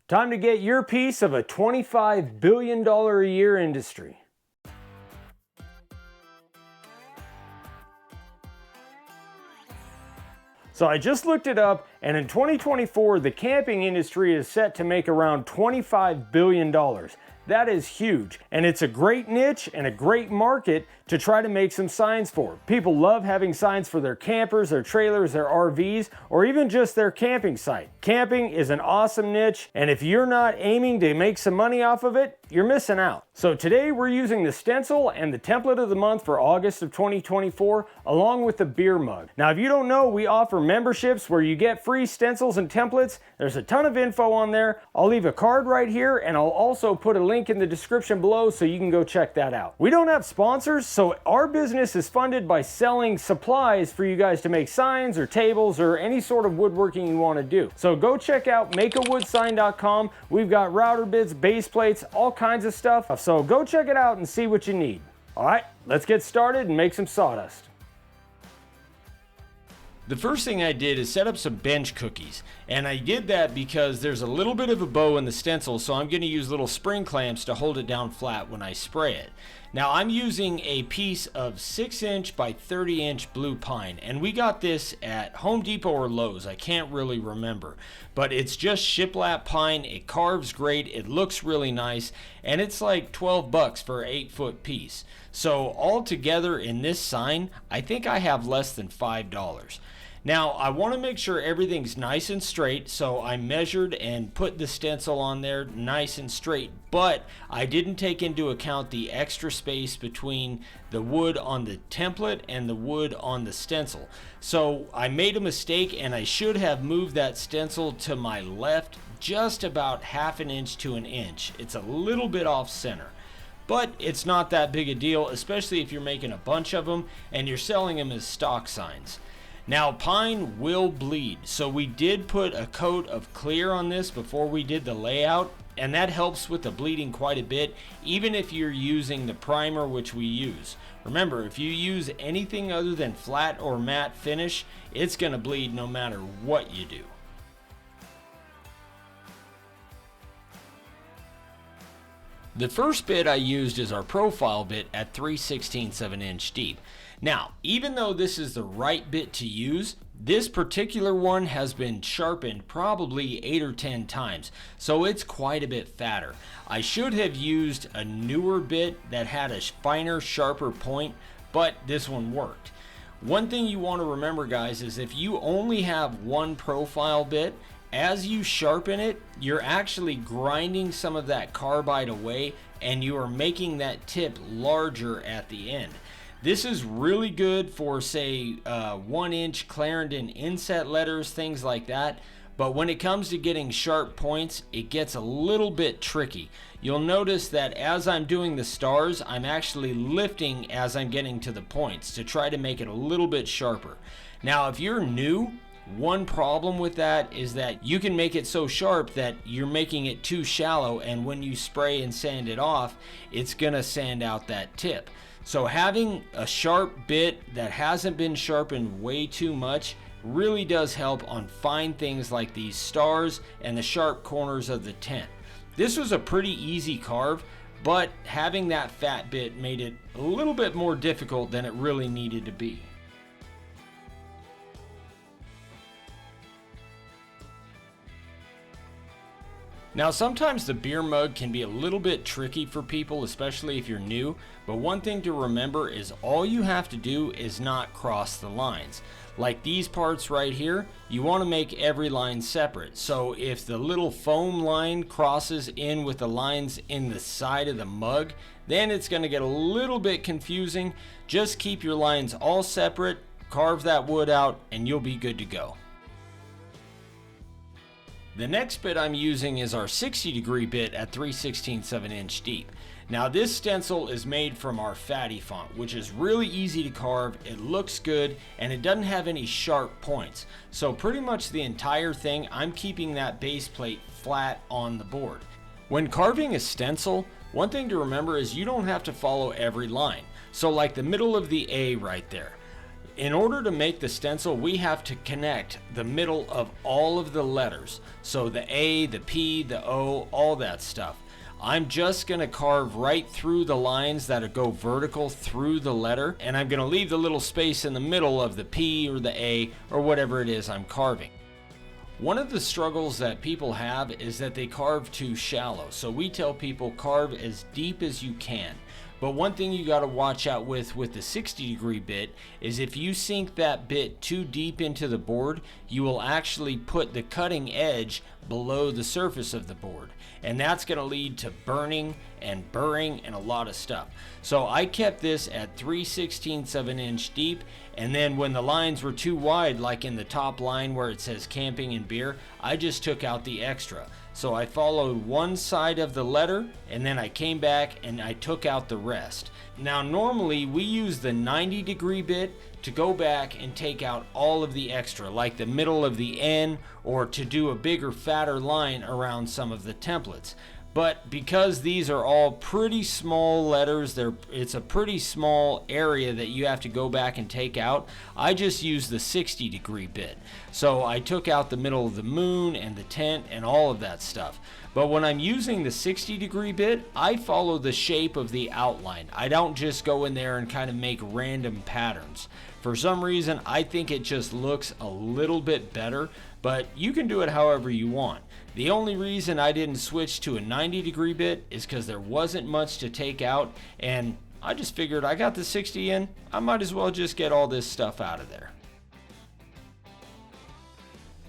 Time to get your piece of a $25 billion a year industry. So I just looked it up, and in 2024, the camping industry is set to make around $25 billion. That is huge, and it's a great niche and a great market to try to make some signs for. People love having signs for their campers, their trailers, their RVs, or even just their camping site. Camping is an awesome niche, and if you're not aiming to make some money off of it, you're missing out. So today we're using the stencil and the template of the month for August of 2024, along with the beer mug. Now, if you don't know, we offer memberships where you get free stencils and templates. There's a ton of info on there. I'll leave a card right here, and I'll also put a link in the description below so you can go check that out. We don't have sponsors, so our business is funded by selling supplies for you guys to make signs or tables or any sort of woodworking you want to do. So go check out makeawoodsign.com. We've got router bits, base plates, all kinds of stuff. So go check it out and see what you need. All right, let's get started and make some sawdust. The first thing I did is set up some bench cookies, and I did that because there's a little bit of a bow in the stencil, so I'm going to use little spring clamps to hold it down flat when I spray it. Now I'm using a piece of 6-inch by 30-inch blue pine, and we got this at Home Depot or Lowe's, I can't really remember, but it's just shiplap pine. It carves great, it looks really nice, and it's like 12 bucks for an 8-foot piece. So all together in this sign, I think I have less than $5. Now I want to make sure everything's nice and straight, so I measured and put the stencil on there nice and straight, but I didn't take into account the extra space between the wood on the template and the wood on the stencil. So I made a mistake, and I should have moved that stencil to my left just about 1/2 inch to 1 inch. It's a little bit off center, but it's not that big a deal, especially if you're making a bunch of them and you're selling them as stock signs. Now pine will bleed, so we did put a coat of clear on this before we did the layout, and that helps with the bleeding quite a bit, even if you're using the primer which we use. Remember, if you use anything other than flat or matte finish, it's going to bleed no matter what you do. The first bit I used is our profile bit at 3/16 of an inch deep. Now, even though this is the right bit to use, this particular one has been sharpened probably 8 or 10 times, so it's quite a bit fatter. I should have used a newer bit that had a finer, sharper point, but this one worked. One thing you want to remember, guys, is if you only have one profile bit, as you sharpen it, you're actually grinding some of that carbide away, and you are making that tip larger at the end. This is really good for, say, 1-inch Clarendon inset letters, things like that. But when it comes to getting sharp points, it gets a little bit tricky. You'll notice that as I'm doing the stars, I'm actually lifting as I'm getting to the points to try to make it a little bit sharper. Now, if you're new, one problem with that is that you can make it so sharp that you're making it too shallow, and when you spray and sand it off, it's gonna sand out that tip. So having a sharp bit that hasn't been sharpened way too much really does help on fine things like these stars and the sharp corners of the tent. This was a pretty easy carve, but having that fat bit made it a little bit more difficult than it really needed to be. Now sometimes the beer mug can be a little bit tricky for people, especially if you're new, but one thing to remember is all you have to do is not cross the lines. Like these parts right here, you want to make every line separate. So if the little foam line crosses in with the lines in the side of the mug, then it's going to get a little bit confusing. Just keep your lines all separate, carve that wood out, and you'll be good to go. The next bit I'm using is our 60-degree bit at 3/16 of an inch deep. Now this stencil is made from our fatty font, which is really easy to carve, it looks good, and it doesn't have any sharp points. So pretty much the entire thing, I'm keeping that base plate flat on the board. When carving a stencil, one thing to remember is you don't have to follow every line. So like the middle of the A right there, In order to make the stencil, we have to connect the middle of all of the letters. So the A, the P, the O, all that stuff. I'm just going to carve right through the lines that go vertical through the letter, and I'm going to leave the little space in the middle of the P or the A or whatever it is I'm carving. One of the struggles that people have is that they carve too shallow. So we tell people carve as deep as you can. But one thing you got to watch out with the 60-degree bit is if you sink that bit too deep into the board, you will actually put the cutting edge below the surface of the board. And that's going to lead to burning and burring and a lot of stuff. So I kept this at 3/16 of an inch deep, and then when the lines were too wide, like in the top line where it says camping and beer, I just took out the extra. So I followed one side of the letter, and then I came back and I took out the rest. Now normally we use the 90-degree bit to go back and take out all of the extra, like the middle of the N, or to do a bigger, fatter line around some of the templates. But because these are all pretty small letters, it's a pretty small area that you have to go back and take out, I just use the 60-degree bit. So I took out the middle of the moon and the tent and all of that stuff. But when I'm using the 60-degree bit, I follow the shape of the outline. I don't just go in there and kind of make random patterns. For some reason, I think it just looks a little bit better, but you can do it however you want. The only reason I didn't switch to a 90-degree bit is because there wasn't much to take out, and I just figured I got the 60 in, I might as well just get all this stuff out of there.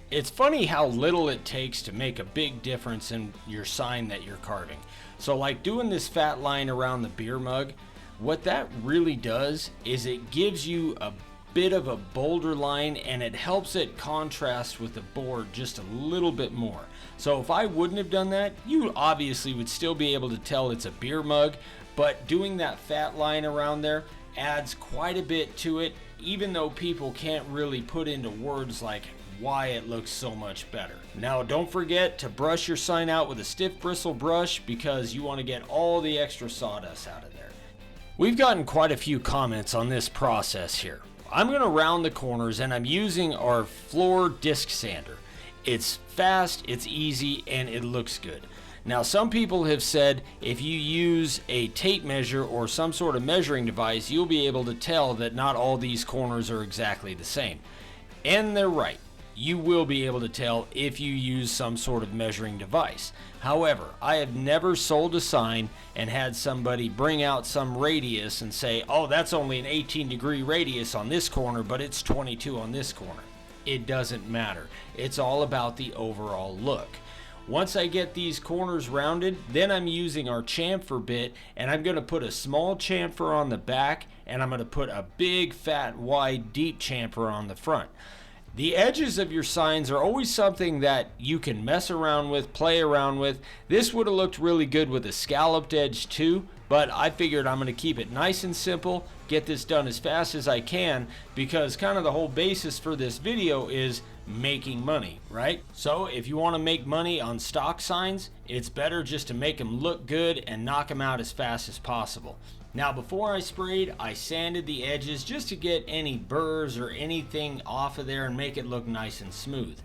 It's funny how little it takes to make a big difference in your sign that you're carving. So like doing this fat line around the beer mug, what that really does is it gives you a bit of a bolder line, and it helps it contrast with the board just a little bit more. So if I wouldn't have done that, you obviously would still be able to tell it's a beer mug, but doing that fat line around there adds quite a bit to it, even though people can't really put into words like why it looks so much better. Now don't forget to brush your sign out with a stiff bristle brush because you want to get all the extra sawdust out of there. We've gotten quite a few comments on this process here. I'm going to round the corners, and I'm using our floor disc sander. It's fast, it's easy, and it looks good. Now some people have said if you use a tape measure or some sort of measuring device, you'll be able to tell that not all these corners are exactly the same. And they're right. You will be able to tell if you use some sort of measuring device. However, I have never sold a sign and had somebody bring out some radius and say, oh, that's only an 18-degree radius on this corner, but it's 22 on this corner. It doesn't matter. It's all about the overall look. Once I get these corners rounded, then I'm using our chamfer bit, and I'm going to put a small chamfer on the back, and I'm going to put a big, fat, wide, deep chamfer on the front. The edges of your signs are always something that you can mess around with, play around with. This would have looked really good with a scalloped edge too, but I figured I'm going to keep it nice and simple, get this done as fast as I can, because kind of the whole basis for this video is making money, right? So if you want to make money on stock signs, it's better just to make them look good and knock them out as fast as possible. Now before I sprayed, I sanded the edges just to get any burrs or anything off of there and make it look nice and smooth.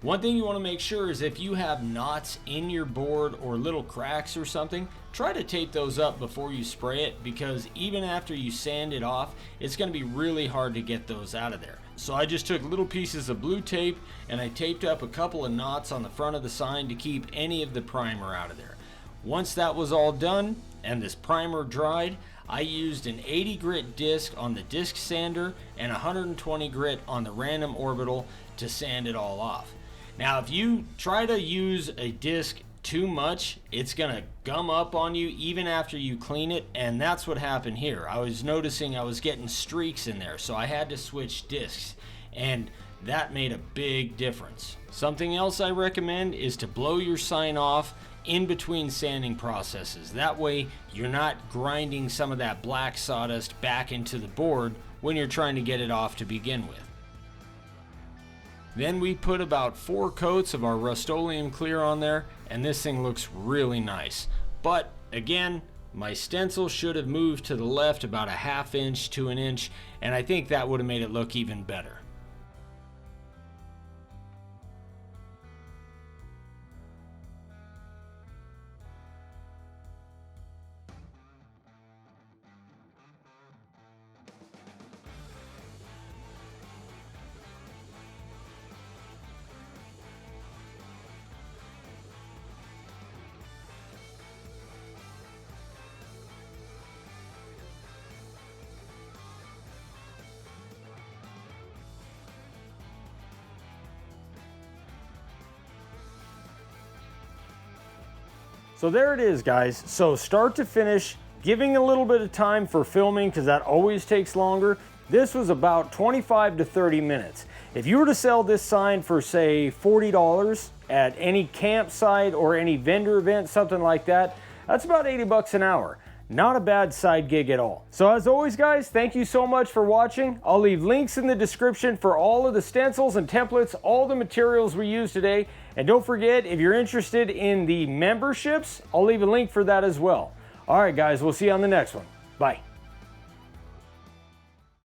One thing you want to make sure is if you have knots in your board or little cracks or something, try to tape those up before you spray it, because even after you sand it off, it's going to be really hard to get those out of there. So I just took little pieces of blue tape and I taped up a couple of knots on the front of the sign to keep any of the primer out of there. Once that was all done and this primer dried, I used an 80 grit disc on the disc sander and 120 grit on the random orbital to sand it all off. Now if you try to use a disc too much, it's gonna gum up on you even after you clean it, and that's what happened here. I was noticing I was getting streaks in there, so I had to switch discs, and that made a big difference. Something else I recommend is to blow your sign off in between sanding processes. That way you're not grinding some of that black sawdust back into the board when you're trying to get it off to begin with. Then we put about 4 coats of our Rust-Oleum clear on there, and this thing looks really nice. But again, My stencil should have moved to the left about a ½ inch to an inch, and I think that would have made it look even better. So there it is, guys. So start to finish, giving a little bit of time for filming because that always takes longer. This was about 25 to 30 minutes. If you were to sell this sign for say $40 at any campsite or any vendor event, something like that, that's about 80 bucks an hour. Not a bad side gig at all. So as always, guys, thank you so much for watching. I'll leave links in the description for all of the stencils and templates, all the materials we used today. And don't forget, if you're interested in the memberships, I'll leave a link for that as well. All right, guys, we'll see you on the next one. Bye.